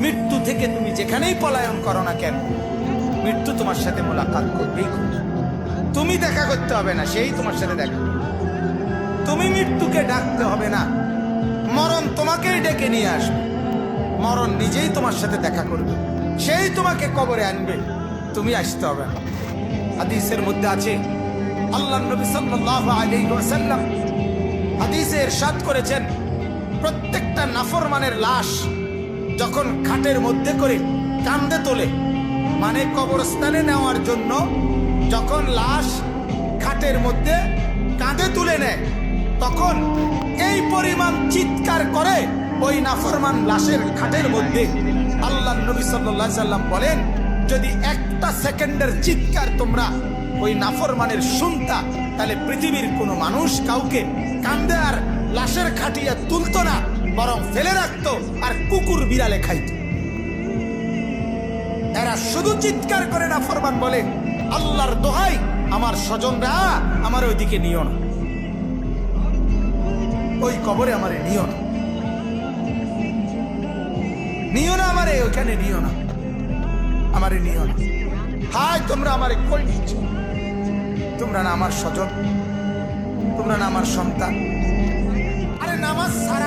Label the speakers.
Speaker 1: মৃত্যু থেকে তুমি যেখানেই পলায়ন করো না কেন, মৃত্যু তোমার সাথে মোলাকাত করবেই করবে। তুমি দেখা করতে হবে না, সেই তোমার সাথে দেখা করবে। তুমি মৃত্যুকে ডাকতে হবে না, মরণ তোমাকেই ডেকে নিয়ে আসবে। মরণ নিজেই তোমার সাথে দেখা করবে, সেই তোমাকে কবরে আনবে, তুমি আসতে হবে না। হাদিসের মধ্যে আছে, আল্লাহ নবী সাল্লাল্লাহু আলাইহি ওয়াসাল্লাম হাদিসে ইরশাদ করেছেন, প্রত্যেকটা নাফরমানের লাশ যখন খাটের মধ্যে করে কাঁধে তোলে, মানে কবরস্থানে নেওয়ার জন্য যখন লাশ খাটের মধ্যে কাঁধে তুলে নেয়, তখন এই পরিমাণ চিৎকার করে ওই নাফরমান লাশের খাটের মধ্যে। আল্লাহ নবী সাল্লাল্লাহু আলাইহি সাল্লাম বলেন, যদি একটা সেকেন্ডের চিৎকার তোমরা ওই নাফরমানের শুনতা, তাহলে পৃথিবীর কোনো মানুষ কাউকে কাঁধে আর লাশের খাটিয়া তুলতো না, বরং ফেলে রাখতো আর কুকুর বিড়ালে খাইত। এরা শুধু চিৎকার করে নাফরমান বলে, আল্লাহর দোহাই আমার স্বজনরা আমার ওইদিকে নিও না, ওই কবরে আমারে নিও না, নিও না আমারে ওইখানে, নিও না আমারে, নিও না। হায় তোমরা আমারে কই নিচ্ছ? তোমরা না আমার স্বজন, তোমরা না আমার সন্তান। আরে নামাজ ছাড়া